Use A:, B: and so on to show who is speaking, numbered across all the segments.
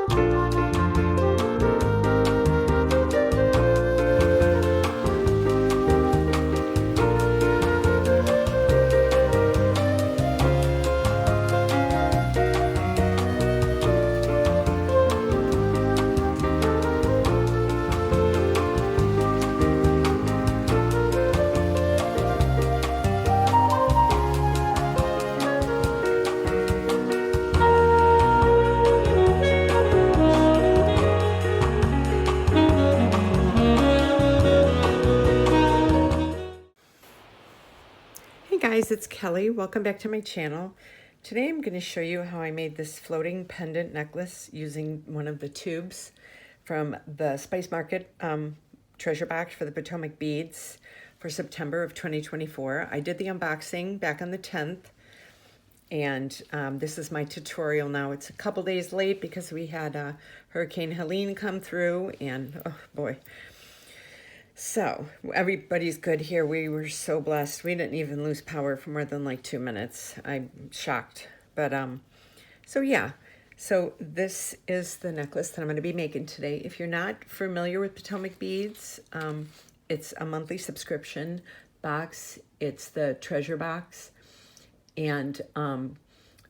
A: Hey guys, it's Kelly. Welcome back to my channel. Today I'm going to show you how I made this floating pendant necklace using one of the tubes from the Spice Market treasure box for the Potomac beads for September of 2024. I did the unboxing back on the 10th, and this is my tutorial now. It's a couple days late because we had Hurricane Helene come through, and oh boy. So everybody's good here. We were so blessed. We didn't even lose power for more than like 2 minutes. I'm shocked. But so yeah. So this is the necklace that I'm going to be making today. If you're not familiar with Potomac beads, it's a monthly subscription box. It's the treasure box. And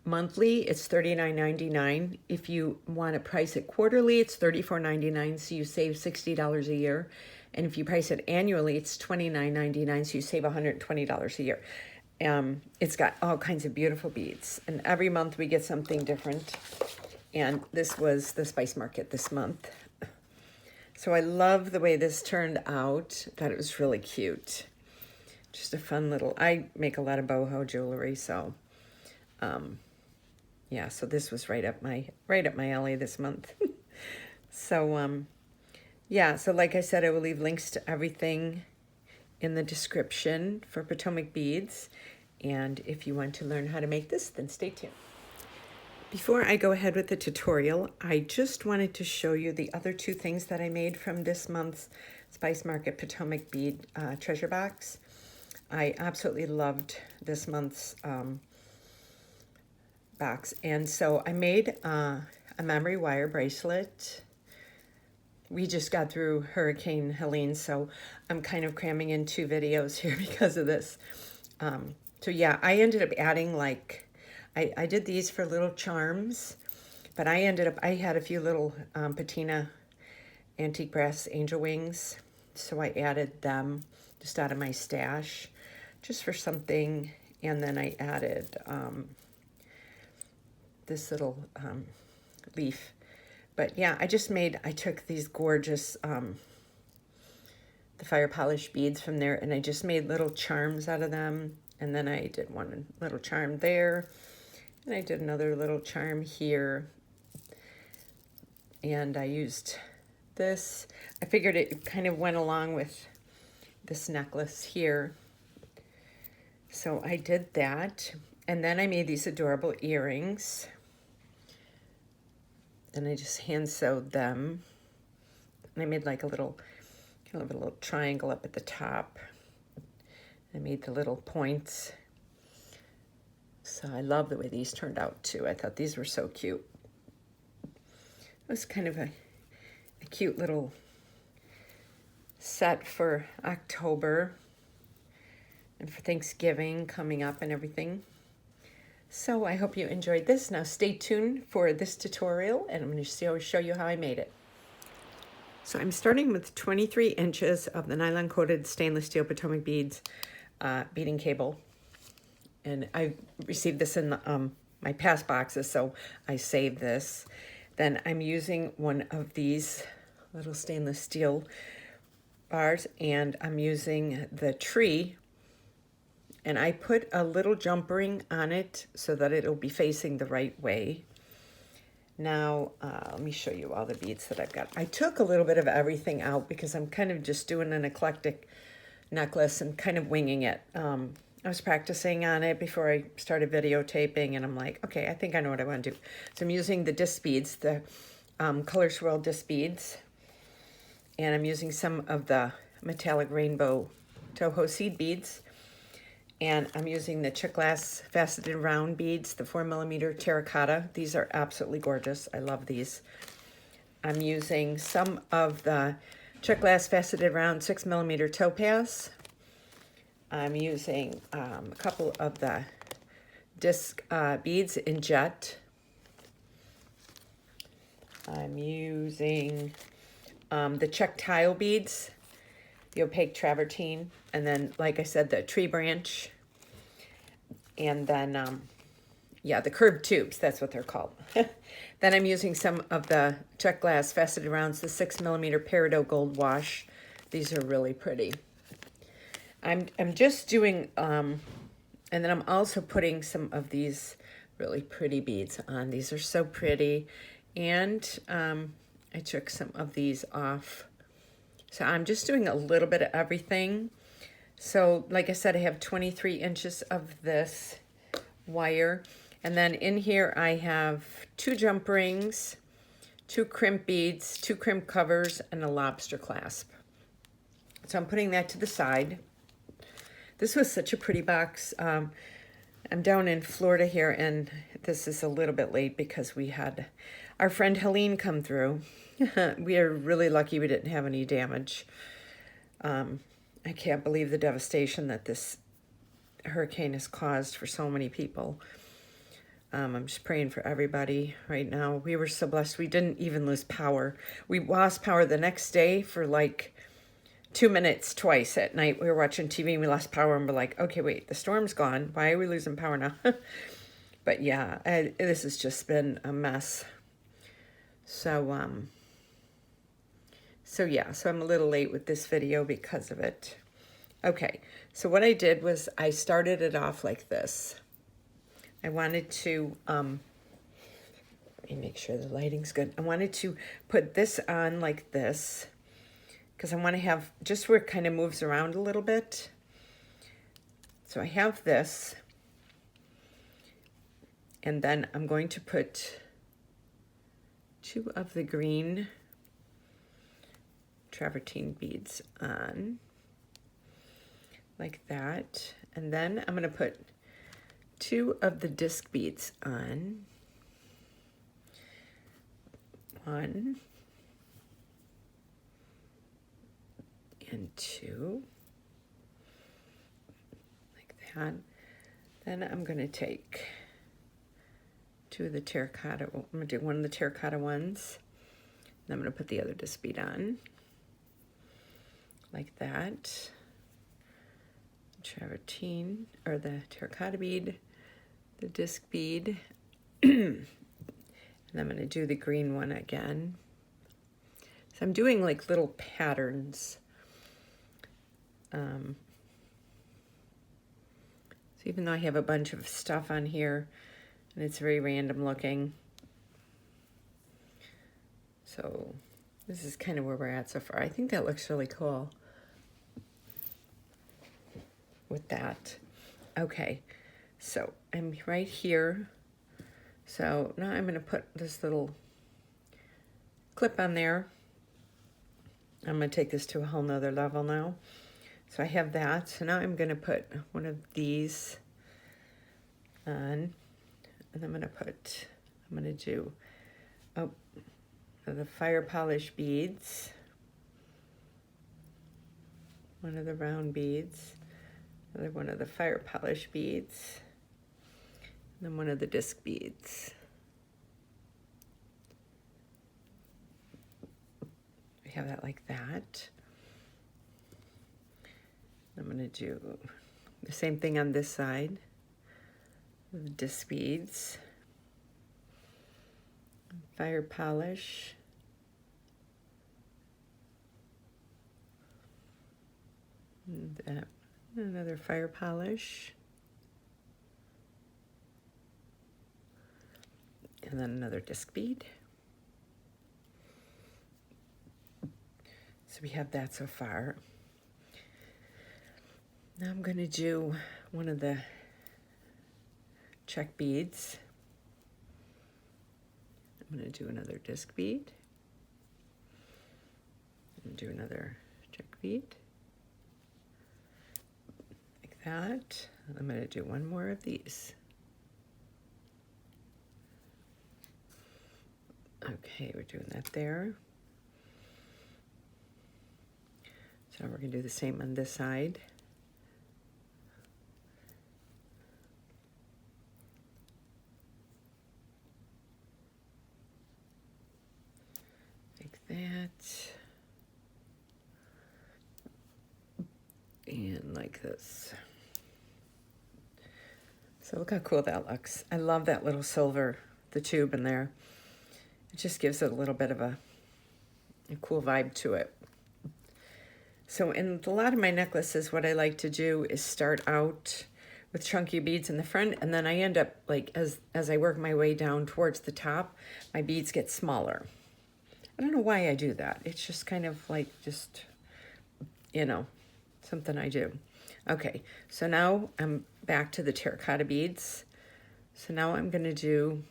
A: monthly, it's $39.99. If you want to price it quarterly, it's $34.99. So you save $60 a year. And if you price it annually, it's $29.99, so you save $120 a year. It's got all kinds of beautiful beads. And every month we get something different. And this was the Spice Market this month. So I love the way this turned out. Thought it was really cute. Just a fun little, I make a lot of boho jewelry, so yeah, so this was right up my alley this month. So yeah, so like I said, I will leave links to everything in the description for Potomac beads. And if you want to learn how to make this, then stay tuned. Before I go ahead with the tutorial, I just wanted to show you the other two things that I made from this month's Spice Market Potomac bead treasure box. I absolutely loved this month's box. And so I made a memory wire bracelet. We just got through Hurricane Helene, so I'm kind of cramming in 2 videos here because of this. So yeah, I ended up adding like, I did these for little charms, but I had a few little patina antique brass angel wings, so I added them just out of my stash, just for something. And then I added this little leaf. But yeah, I took these gorgeous, the fire polish beads from there, and I just made little charms out of them. And then I did one little charm there, and I did another little charm here. And I used this. I figured it kind of went along with this necklace here. So I did that. And then I made these adorable earrings. And I just hand sewed them. And I made like a little triangle up at the top. I made the little points. So I love the way these turned out too. I thought these were so cute. It was kind of a cute little set for October and for Thanksgiving coming up and everything. So I hope you enjoyed this. Now stay tuned for this tutorial, and I'm going to show you how I made it. So I'm starting with 23 inches of the nylon coated stainless steel Potomac beads beading cable. And I received this in the, my past boxes, so I saved this. Then I'm using one of these little stainless steel bars, and I'm using the tree. And I put a little jump ring on it so that it'll be facing the right way. Now, let me show you all the beads that I've got. I took a little bit of everything out because I'm kind of just doing an eclectic necklace and kind of winging it. I was practicing on it before I started videotaping, and I'm like, okay, I think I know what I want to do. So I'm using the disc beads, the Color Swirl disc beads, and I'm using some of the metallic rainbow Toho seed beads. And I'm using the Czech glass faceted round beads, the 4mm terracotta. These are absolutely gorgeous. I love these. I'm using some of the Czech glass faceted round 6mm topaz. I'm using a couple of the disc beads in jet. I'm using the Czech tile beads, the opaque travertine, and then, like I said, the tree branch, and then, yeah, the curved tubes, that's what they're called. Then I'm using some of the Czech glass faceted rounds, the 6mm peridot gold wash. These are really pretty. I'm just doing, and then I'm also putting some of these really pretty beads on. These are so pretty. And I took some of these off. So I'm just doing a little bit of everything. So like I said, I have 23 inches of this wire. And then in here I have 2 jump rings, 2 crimp beads, 2 crimp covers, and a lobster clasp. So I'm putting that to the side. This was such a pretty box. I'm down in Florida here, and this is a little bit late because we had our friend Helene come through. We are really lucky we didn't have any damage. I can't believe the devastation that this hurricane has caused for so many people. I'm just praying for everybody right now. We were so blessed. We didn't even lose power. We lost power the next day for like 2 minutes twice at night. We were watching TV and we lost power and we're like, okay, wait, the storm's gone. Why are we losing power now? But yeah, this has just been a mess. So, yeah, so I'm a little late with this video because of it. Okay, so what I did was I started it off like this. I wanted to, let me make sure the lighting's good. I wanted to put this on like this because I want to have just where it kind of moves around a little bit. So I have this, and then I'm going to put 2 of the green travertine beads on like that, and then I'm going to put 2 of the disc beads on. 1 and 2 like that. Then I'm going to take 2 of the terracotta. I'm going to do 1 of the terracotta ones. And I'm going to put the other disc bead on like that. Travertine, or the terracotta bead, the disc bead, and I'm going to do the green one again. So I'm doing like little patterns. So even though I have a bunch of stuff on here and it's very random looking, so this is kind of where we're at so far. I think that looks really cool with that. Okay, so I'm right here. So now I'm going to put this little clip on there. I'm going to take this to a whole nother level now. So I have that. So now I'm going to put one of these on, and I'm going to do the fire polish beads, one of the round beads, another one of the fire polish beads, and then one of the disc beads. We have that like that. I'm going to do the same thing on this side, the disc beads, fire polish, and another fire polish, and then another disc bead. So we have that so far. Now I'm going to do one of the Czech beads. I'm going to do another disc bead. And do another Czech bead. Like that. I'm going to do one more of these. Okay, we're doing that there. So now we're going to do the same on this side. Like that. And like this. So look how cool that looks. I love that little silver, the tube in there. It just gives it a little bit of a cool vibe to it. So in a lot of my necklaces, what I like to do is start out with chunky beads in the front, and then I end up, like, as I work my way down towards the top, my beads get smaller. I don't know why I do that. It's just kind of like just, you know, something I do. Okay, so now I'm back to the terracotta beads. So now I'm going to do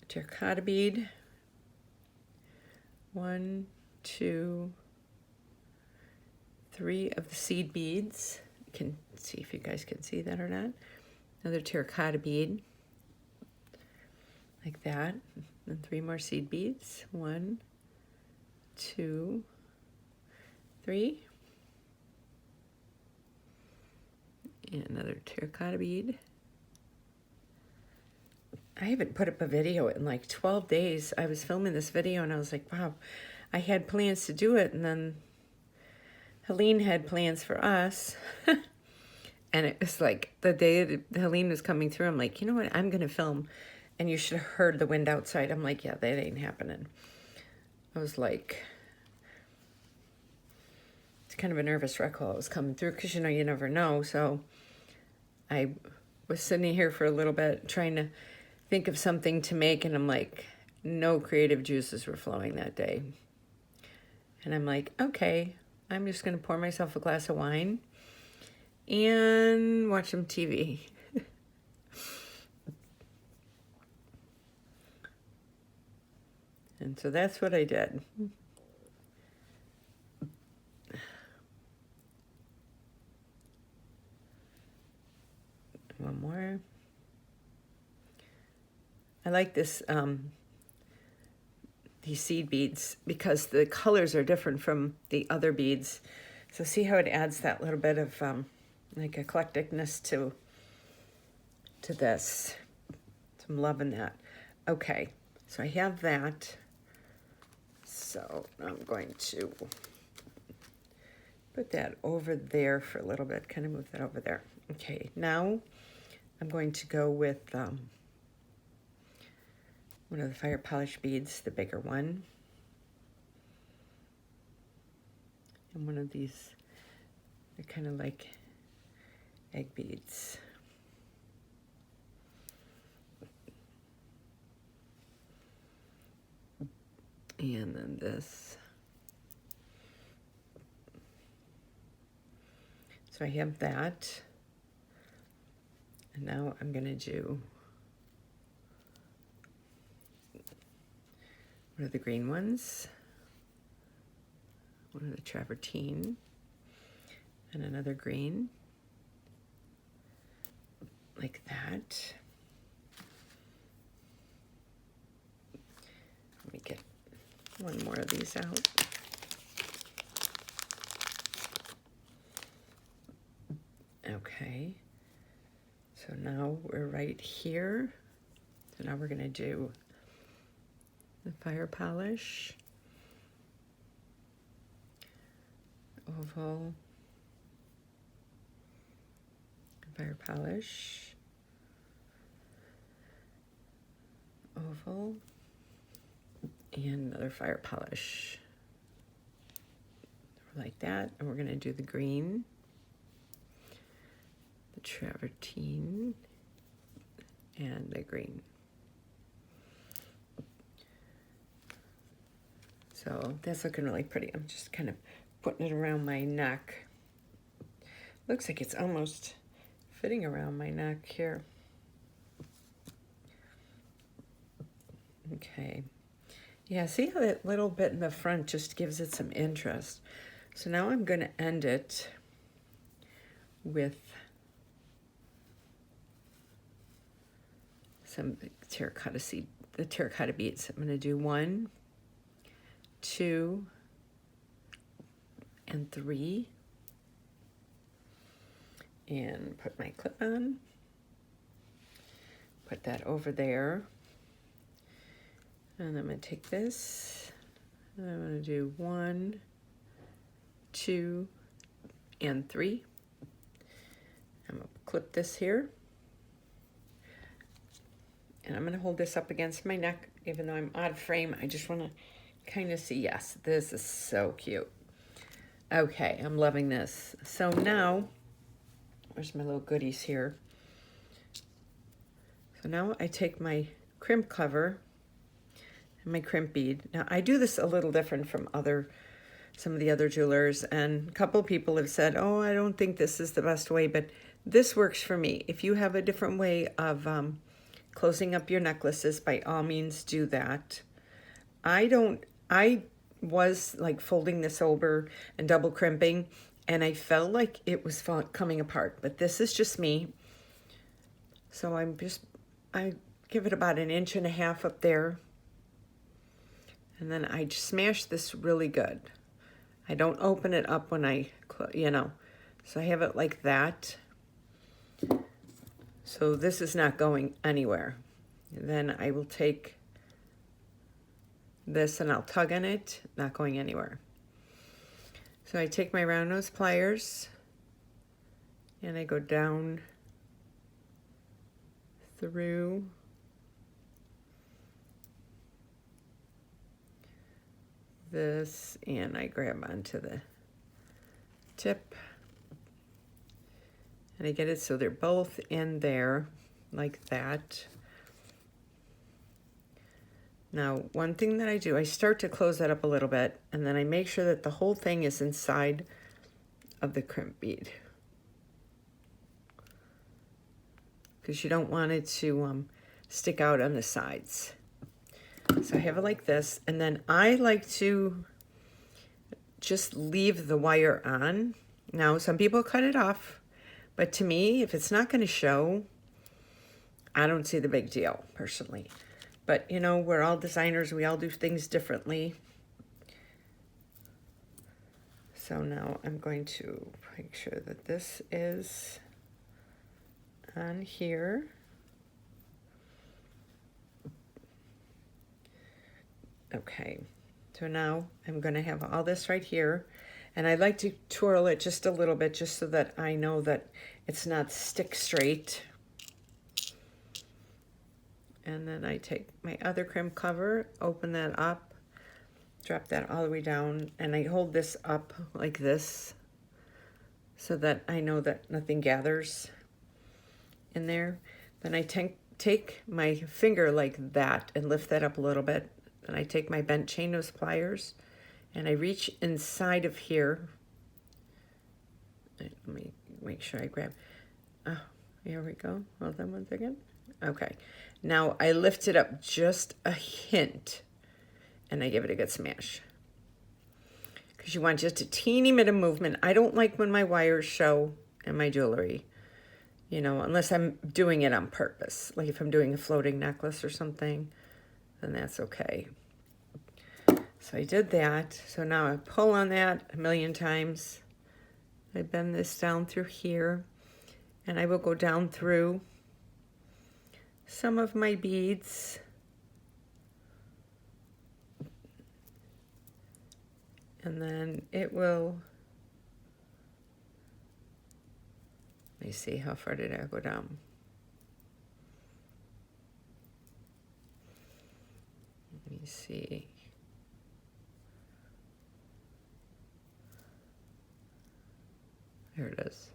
A: a terracotta bead. 1, 2, 3 of the seed beads. You can see if you guys can see that or not. Another terracotta bead, like that. And 3 more seed beads. 1, 2, 3. And another terracotta bead. I haven't put up a video in like 12 days. I was filming this video and I was like, wow, I had plans to do it, and then Helene had plans for us. And it was like the day that Helene was coming through, I'm like, you know what, I'm going to film. And you should have heard the wind outside. I'm like, yeah, that ain't happening. I was like, it's kind of a nervous wreck while I was coming through, because, you know, you never know. So I was sitting here for a little bit trying to think of something to make, and I'm like, no creative juices were flowing that day. And I'm like, okay, I'm just going to pour myself a glass of wine and watch some TV. And so that's what I did. One more. I like this, these seed beads, because the colors are different from the other beads. So see how it adds that little bit of like eclecticness to this. So I'm loving that. Okay, so I have that. So I'm going to put that over there for a little bit, kind of move that over there. Okay, now I'm going to go with one of the fire polish beads, the bigger one. And one of these, they're kind of like egg beads. And then this. So I have that. And now I'm going to do one of the green ones, one of the travertine, and another green, like that. Let me get one more of these out. Okay, so now we're right here. So now we're going to do the fire polish, oval, fire polish, oval, and another fire polish, like that. And we're going to do the green, the travertine, and the green. So that's looking really pretty. I'm just kind of putting it around my neck. Looks like it's almost fitting around my neck here. Okay. Yeah, see how that little bit in the front just gives it some interest. So now I'm going to end it with some terracotta seed the terracotta beads. I'm going to do 1, 2, and 3. And put my clip on. Put that over there. And I'm going to take this. And I'm going to do 1, 2, and 3. I'm going to clip this here. And I'm going to hold this up against my neck, even though I'm out of frame. I just want to kind of see, yes, this is so cute. Okay, I'm loving this. So now, where's my little goodies here? So now I take my crimp cover and my crimp bead. Now I do this a little different from some of the other jewelers, and a couple of people have said, oh, I don't think this is the best way, but this works for me. If you have a different way of closing up your necklaces, by all means do that. I was like folding this over and double crimping, and I felt like it was coming apart, but this is just me. So I give it about 1.5 inches up there, and then I just smash this really good. I don't open it up when I, so I have it like that. So this is not going anywhere. And then I will take this and I'll tug on it, not going anywhere. So I take my round nose pliers and I go down through this, and I grab onto the tip and I get it so they're both in there like that. Now, one thing that I do, I start to close that up a little bit, and then I make sure that the whole thing is inside of the crimp bead, because you don't want it to stick out on the sides. So I have it like this, and then I like to just leave the wire on. Now, some people cut it off, but to me, if it's not going to show, I don't see the big deal, personally. But, we're all designers. We all do things differently. So now I'm going to make sure that this is on here. Okay, so now I'm going to have all this right here. And I like to twirl it just a little bit, just so that I know that it's not stick straight. And then I take my other crimp cover, open that up, drop that all the way down, and I hold this up like this so that I know that nothing gathers in there. Then I take my finger like that and lift that up a little bit. Then I take my bent chain nose pliers and I reach inside of here. Let me make sure I grab. Oh, here we go. Hold on one second. Okay. Now I lift it up just a hint and I give it a good smash, because you want just a teeny bit of movement. I don't like when my wires show in my jewelry, unless I'm doing it on purpose. Like if I'm doing a floating necklace or something, then that's okay. So I did that. So now I pull on that 1,000,000 times. I bend this down through here, and I will go down through some of my beads. And then it will, let me see, how far did I go down? Let me see. There it is.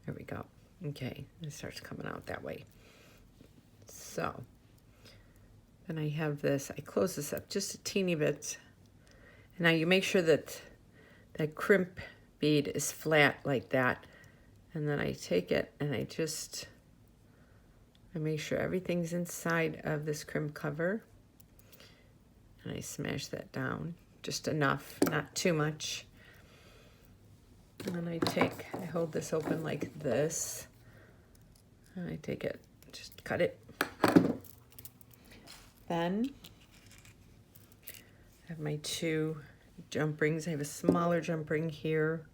A: There we go. Okay, it starts coming out that way. So, then I have this, I close this up just a teeny bit. And now you make sure that that crimp bead is flat like that. And then I take it and I make sure everything's inside of this crimp cover. And I smash that down, just enough, not too much. And then I hold this open like this. I take it, just cut it. Then I have my 2 jump rings. I have a smaller jump ring here.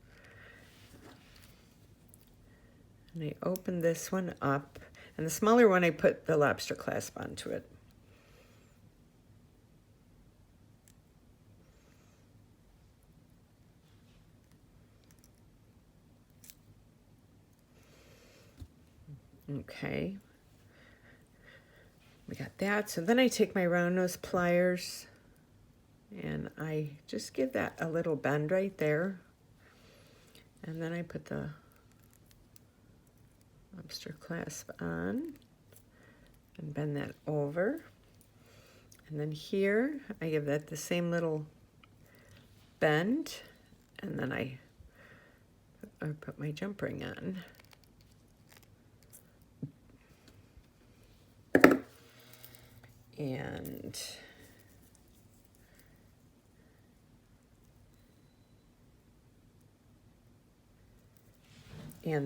A: And I open this one up. And the smaller one, I put the lobster clasp onto it. Okay. We got that. So then I take my round nose pliers and I just give that a little bend right there. And then I put the lobster clasp on and bend that over. And then here I give that the same little bend, and then I put my jump ring on. And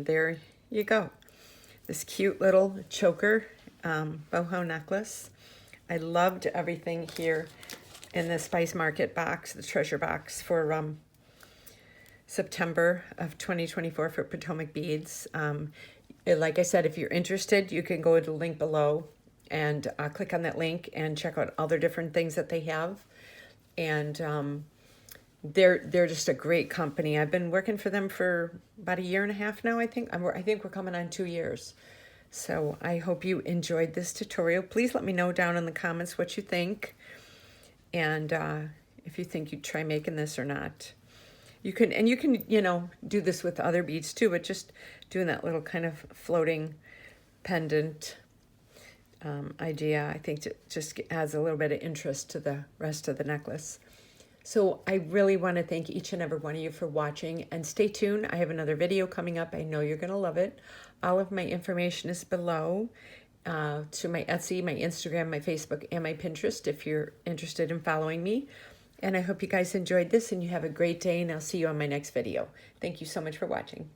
A: there you go. This cute little choker boho necklace. I loved everything here in the Spice Market box, the treasure box for September of 2024 for Potomac beads. Like I said, if you're interested, you can go to the link below and click on that link and check out other different things that they have. And they're just a great company. I've been working for them for about 1.5 years now, I think. I think we're coming on 2 years. So I hope you enjoyed this tutorial. Please let me know down in the comments what you think. And if you think you'd try making this or not. You can, you know, do this with other beads too, but just doing that little kind of floating pendant idea, I think it just adds a little bit of interest to the rest of the necklace. So I really want to thank each and every one of you for watching, and stay tuned. I have another video coming up. I know you're going to love it. All of my information is below to my Etsy, my Instagram, my Facebook, and my Pinterest if you're interested in following me. And I hope you guys enjoyed this and you have a great day, and I'll see you on my next video. Thank you so much for watching.